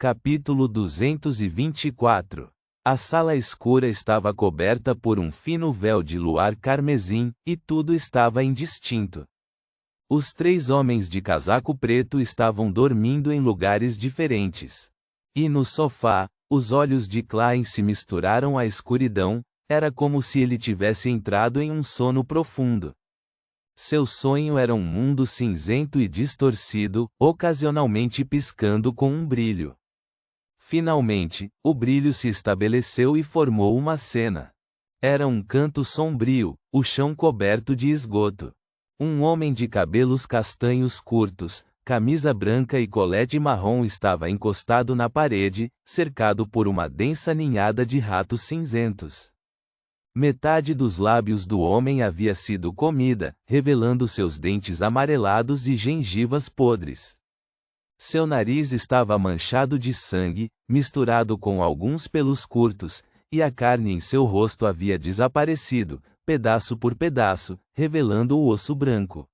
Capítulo 224. A sala escura estava coberta por um fino véu de luar carmesim, e tudo estava indistinto. Os 3 homens de casaco preto estavam dormindo em lugares diferentes. E no sofá, os olhos de Klein se misturaram à escuridão, era como se ele tivesse entrado em um sono profundo. Seu sonho era um mundo cinzento e distorcido, ocasionalmente piscando com um brilho. Finalmente, o brilho se estabeleceu e formou uma cena. Era um canto sombrio, o chão coberto de esgoto. Um homem de cabelos castanhos curtos, camisa branca e colete marrom estava encostado na parede, cercado por uma densa ninhada de ratos cinzentos. Metade dos lábios do homem havia sido comida, revelando seus dentes amarelados e gengivas podres. Seu nariz estava manchado de sangue, misturado com alguns pelos curtos, e a carne em seu rosto havia desaparecido, pedaço por pedaço, revelando o osso branco.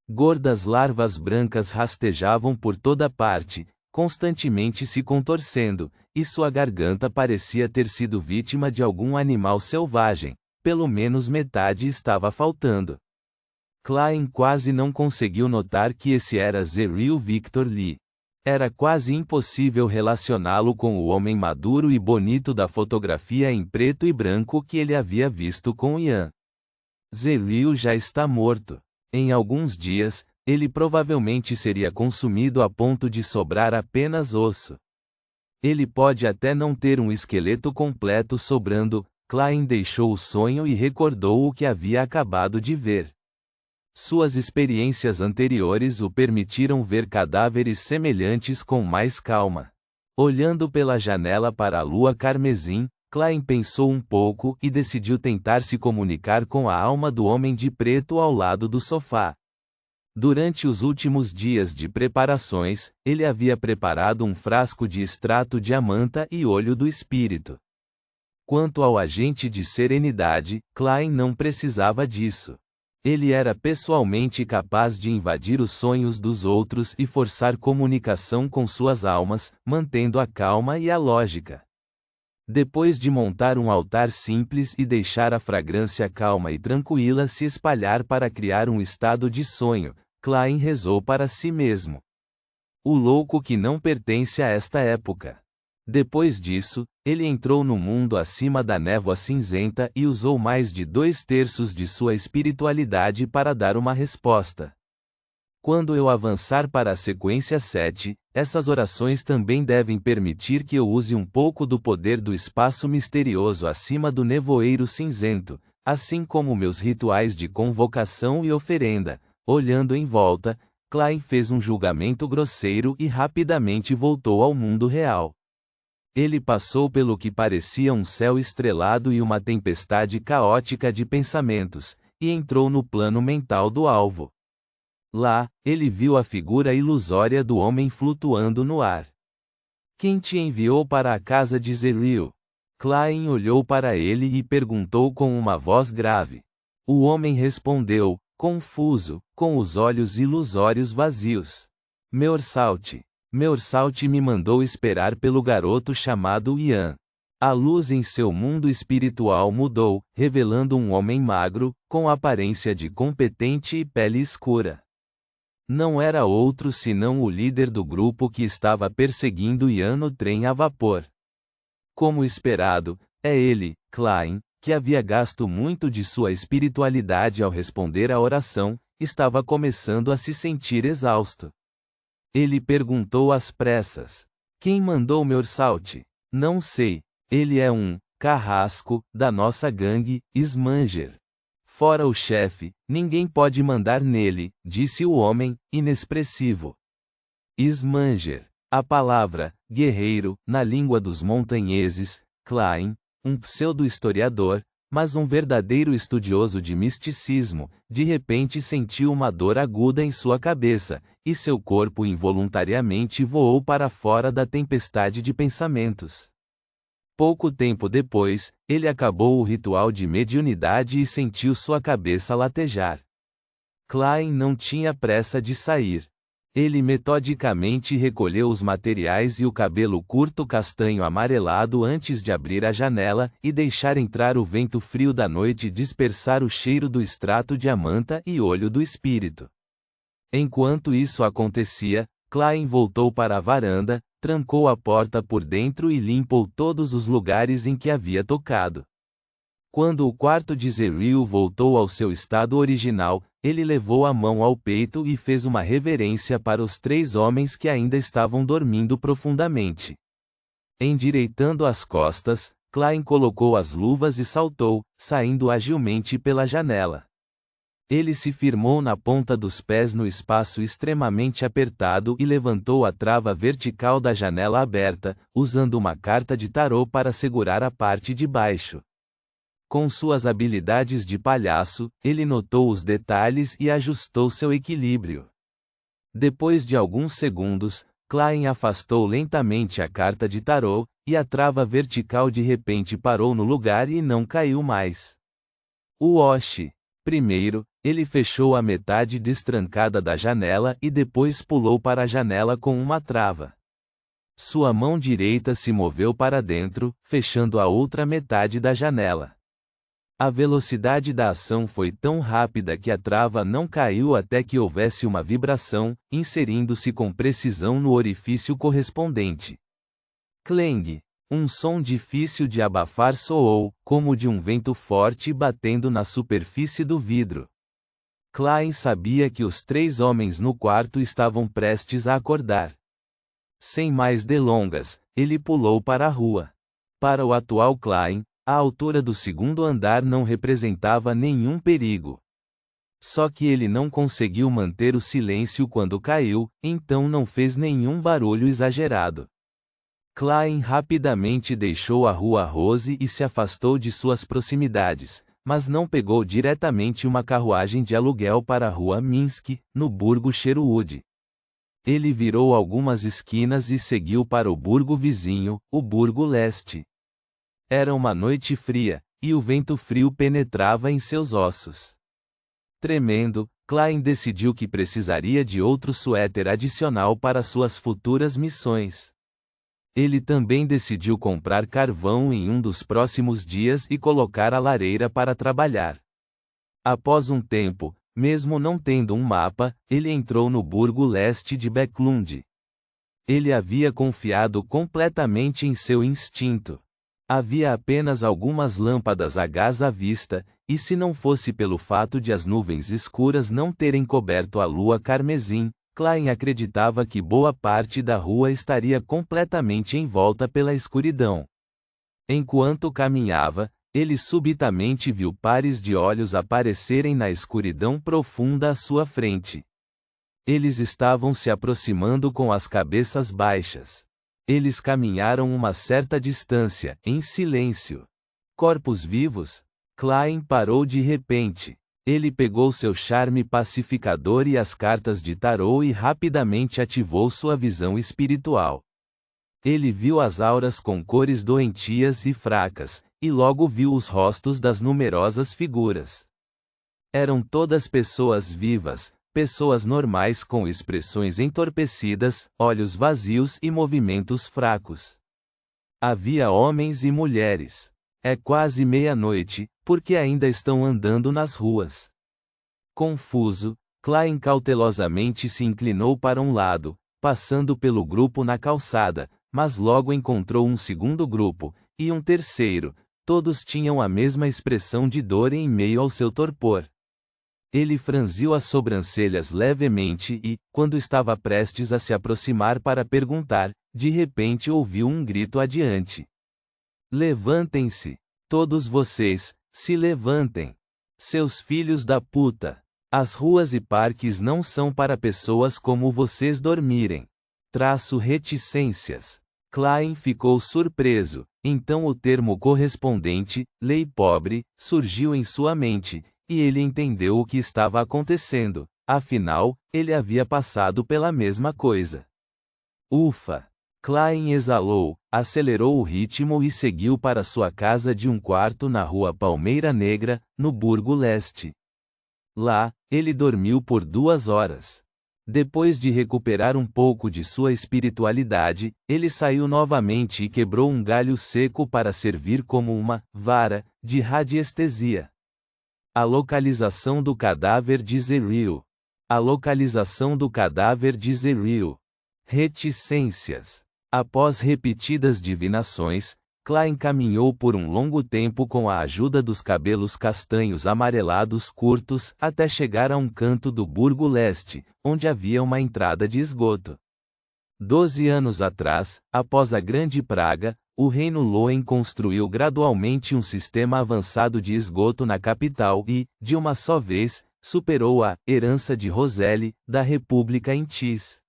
Gordas larvas brancas rastejavam por toda parte, constantemente se contorcendo, e sua garganta parecia ter sido vítima de algum animal selvagem, pelo menos metade estava faltando. Klein quase não conseguiu notar que esse era Zerril Victor Lee. Era quase impossível relacioná-lo com o homem maduro e bonito da fotografia em preto e branco que ele havia visto com Ian. Zerril já está morto. Em alguns dias, ele provavelmente seria consumido a ponto de sobrar apenas osso. Ele pode até não ter um esqueleto completo sobrando. Klein deixou o sonho e recordou o que havia acabado de ver. Suas experiências anteriores o permitiram ver cadáveres semelhantes com mais calma. Olhando pela janela para a lua carmesim, Klein pensou um pouco e decidiu tentar se comunicar com a alma do homem de preto ao lado do sofá. Durante os últimos dias de preparações, ele havia preparado um frasco de extrato de amanta e olho do espírito. Quanto ao agente de serenidade, Klein não precisava disso. Ele era pessoalmente capaz de invadir os sonhos dos outros e forçar comunicação com suas almas, mantendo a calma e a lógica. Depois de montar um altar simples e deixar a fragrância calma e tranquila se espalhar para criar um estado de sonho, Klein rezou para si mesmo. O louco que não pertence a esta época. Depois disso, ele entrou no mundo acima da névoa cinzenta e usou mais de 2/3 de sua espiritualidade para dar uma resposta. Quando eu avançar para a sequência 7, essas orações também devem permitir que eu use um pouco do poder do espaço misterioso acima do nevoeiro cinzento, assim como meus rituais de convocação e oferenda. Olhando em volta, Klein fez um julgamento grosseiro e rapidamente voltou ao mundo real. Ele passou pelo que parecia um céu estrelado e uma tempestade caótica de pensamentos, e entrou no plano mental do alvo. Lá, ele viu a figura ilusória do homem flutuando no ar. Quem te enviou para a casa de Zerril? Klein olhou para ele e perguntou com uma voz grave. O homem respondeu, confuso, com os olhos ilusórios vazios. Meorsalt me mandou esperar pelo garoto chamado Ian. A luz em seu mundo espiritual mudou, revelando um homem magro, com aparência de competente e pele escura. Não era outro senão o líder do grupo que estava perseguindo Ian no trem a vapor. Como esperado, é ele, Klein, que havia gasto muito de sua espiritualidade ao responder à oração, estava começando a se sentir exausto. Ele perguntou às pressas. Quem mandou Meorsalt? Não sei. Ele é um carrasco da nossa gangue, Smanger. Fora o chefe, ninguém pode mandar nele, disse o homem, inexpressivo. Smanger. A palavra, guerreiro, na língua dos montanheses, Klein, um pseudo-historiador, mas um verdadeiro estudioso de misticismo, de repente sentiu uma dor aguda em sua cabeça, e seu corpo involuntariamente voou para fora da tempestade de pensamentos. Pouco tempo depois, ele acabou o ritual de mediunidade e sentiu sua cabeça latejar. Klein não tinha pressa de sair. Ele metodicamente recolheu os materiais e o cabelo curto castanho amarelado antes de abrir a janela e deixar entrar o vento frio da noite e dispersar o cheiro do extrato de amanta e olho do espírito. Enquanto isso acontecia, Klein voltou para a varanda, trancou a porta por dentro e limpou todos os lugares em que havia tocado. Quando o quarto de Zeril voltou ao seu estado original, ele levou a mão ao peito e fez uma reverência para os 3 homens que ainda estavam dormindo profundamente. Endireitando as costas, Klein colocou as luvas e saltou, saindo agilmente pela janela. Ele se firmou na ponta dos pés no espaço extremamente apertado e levantou a trava vertical da janela aberta, usando uma carta de tarô para segurar a parte de baixo. Com suas habilidades de palhaço, ele notou os detalhes e ajustou seu equilíbrio. Depois de alguns segundos, Klein afastou lentamente a carta de tarô, e a trava vertical de repente parou no lugar e não caiu mais. Oxi! Primeiro, ele fechou a metade destrancada da janela e depois pulou para a janela com uma trava. Sua mão direita se moveu para dentro, fechando a outra metade da janela. A velocidade da ação foi tão rápida que a trava não caiu até que houvesse uma vibração, inserindo-se com precisão no orifício correspondente. Clang! Um som difícil de abafar soou, como de um vento forte batendo na superfície do vidro. Klein sabia que os 3 homens no quarto estavam prestes a acordar. Sem mais delongas, ele pulou para a rua. Para o atual Klein, a altura do 2º andar não representava nenhum perigo. Só que ele não conseguiu manter o silêncio quando caiu, então não fez nenhum barulho exagerado. Klein rapidamente deixou a Rua Rose e se afastou de suas proximidades, mas não pegou diretamente uma carruagem de aluguel para a Rua Minsk, no burgo Sherwood. Ele virou algumas esquinas e seguiu para o burgo vizinho, o Burgo Leste. Era uma noite fria, e o vento frio penetrava em seus ossos. Tremendo, Klein decidiu que precisaria de outro suéter adicional para suas futuras missões. Ele também decidiu comprar carvão em um dos próximos dias e colocar a lareira para trabalhar. Após um tempo, mesmo não tendo um mapa, ele entrou no Burgo Leste de Bäcklund. Ele havia confiado completamente em seu instinto. Havia apenas algumas lâmpadas a gás à vista, e se não fosse pelo fato de as nuvens escuras não terem coberto a lua carmesim, Klein acreditava que boa parte da rua estaria completamente envolta pela escuridão. Enquanto caminhava, ele subitamente viu pares de olhos aparecerem na escuridão profunda à sua frente. Eles estavam se aproximando com as cabeças baixas. Eles caminharam uma certa distância, em silêncio. Corpos vivos? Klein parou de repente. Ele pegou seu charme pacificador e as cartas de tarô e rapidamente ativou sua visão espiritual. Ele viu as auras com cores doentias e fracas, e logo viu os rostos das numerosas figuras. Eram todas pessoas vivas, pessoas normais com expressões entorpecidas, olhos vazios e movimentos fracos. Havia homens e mulheres. É quase meia-noite, porque ainda estão andando nas ruas. Confuso, Klein cautelosamente se inclinou para um lado, passando pelo grupo na calçada, mas logo encontrou um segundo grupo, e um terceiro. Todos tinham a mesma expressão de dor em meio ao seu torpor. Ele franziu as sobrancelhas levemente e, quando estava prestes a se aproximar para perguntar, de repente ouviu um grito adiante. Levantem-se! Todos vocês, se levantem! Seus filhos da puta! As ruas e parques não são para pessoas como vocês dormirem. Reticências. Klein ficou surpreso, então o termo correspondente, lei pobre, surgiu em sua mente, e ele entendeu o que estava acontecendo, afinal, ele havia passado pela mesma coisa. Ufa! Klein exalou, acelerou o ritmo e seguiu para sua casa de um quarto na rua Palmeira Negra, no Burgo Leste. Lá, ele dormiu por 2 horas. Depois de recuperar um pouco de sua espiritualidade, ele saiu novamente e quebrou um galho seco para servir como uma vara de radiestesia. A localização do cadáver de Zeriel. A localização do cadáver de Zeriel. Reticências. Após repetidas divinações, Klein caminhou por um longo tempo com a ajuda dos cabelos castanhos amarelados curtos até chegar a um canto do Burgo Leste, onde havia uma entrada de esgoto. 12 anos atrás, após a Grande Praga, o Reino Loen construiu gradualmente um sistema avançado de esgoto na capital e, de uma só vez, superou a herança de Roselle, da República em Tis.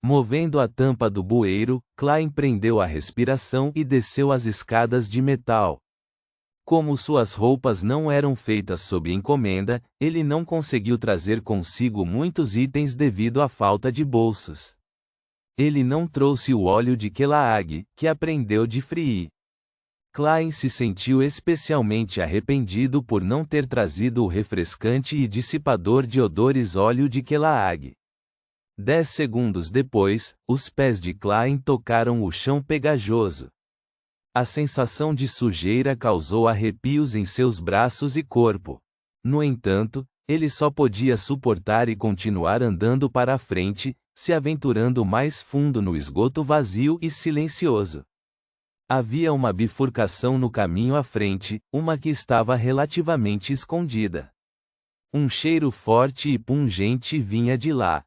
Movendo a tampa do bueiro, Klein prendeu a respiração e desceu as escadas de metal. Como suas roupas não eram feitas sob encomenda, ele não conseguiu trazer consigo muitos itens devido à falta de bolsos. Ele não trouxe o óleo de Kelaag, que aprendeu de Free. Klein se sentiu especialmente arrependido por não ter trazido o refrescante e dissipador de odores óleo de Kelaag. 10 segundos depois, os pés de Klein tocaram o chão pegajoso. A sensação de sujeira causou arrepios em seus braços e corpo. No entanto, ele só podia suportar e continuar andando para a frente, se aventurando mais fundo no esgoto vazio e silencioso. Havia uma bifurcação no caminho à frente, uma que estava relativamente escondida. Um cheiro forte e pungente vinha de lá.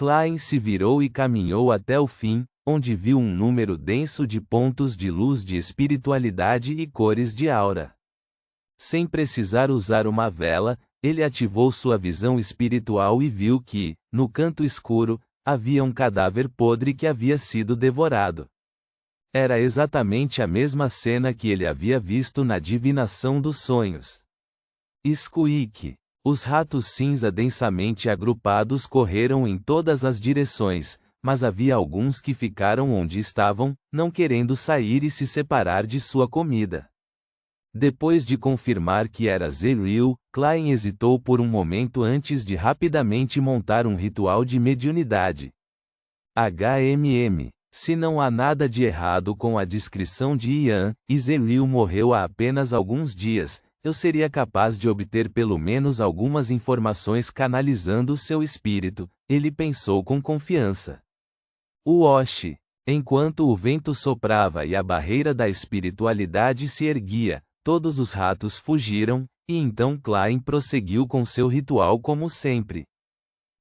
Klein se virou e caminhou até o fim, onde viu um número denso de pontos de luz de espiritualidade e cores de aura. Sem precisar usar uma vela, ele ativou sua visão espiritual e viu que, no canto escuro, havia um cadáver podre que havia sido devorado. Era exatamente a mesma cena que ele havia visto na divinação dos sonhos. Squeak. Os ratos cinza densamente agrupados correram em todas as direções, mas havia alguns que ficaram onde estavam, não querendo sair e se separar de sua comida. Depois de confirmar que era Zeriel, Klein hesitou por um momento antes de rapidamente montar um ritual de mediunidade. Se não há nada de errado com a descrição de Ian, e Zeriel morreu há apenas alguns dias, eu seria capaz de obter pelo menos algumas informações canalizando seu espírito, ele pensou com confiança. Uoshi. Enquanto o vento soprava e a barreira da espiritualidade se erguia, todos os ratos fugiram, e então Klein prosseguiu com seu ritual como sempre.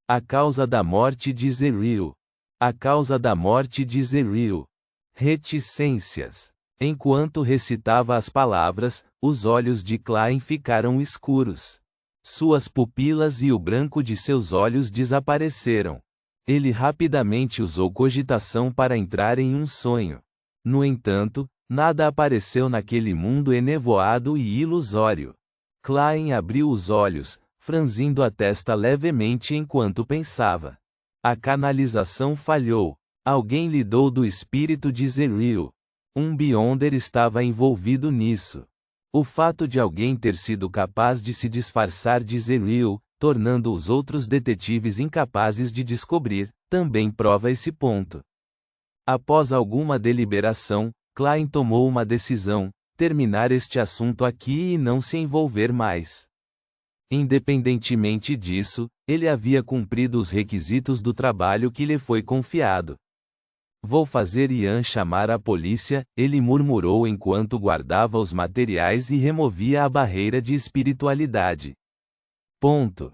A causa da morte de Zeriel. A causa da morte de Zeriel. Reticências. Enquanto recitava as palavras, os olhos de Klein ficaram escuros. Suas pupilas e o branco de seus olhos desapareceram. Ele rapidamente usou cogitação para entrar em um sonho. No entanto, nada apareceu naquele mundo enevoado e ilusório. Klein abriu os olhos, franzindo a testa levemente enquanto pensava. A canalização falhou. Alguém lidou do espírito de Zeriel. Um Beyonder estava envolvido nisso. O fato de alguém ter sido capaz de se disfarçar de Zeriel, tornando os outros detetives incapazes de descobrir, também prova esse ponto. Após alguma deliberação, Klein tomou uma decisão: terminar este assunto aqui e não se envolver mais. Independentemente disso, ele havia cumprido os requisitos do trabalho que lhe foi confiado. Vou fazer Ian chamar a polícia, ele murmurou enquanto guardava os materiais e removia a barreira de espiritualidade. Ponto.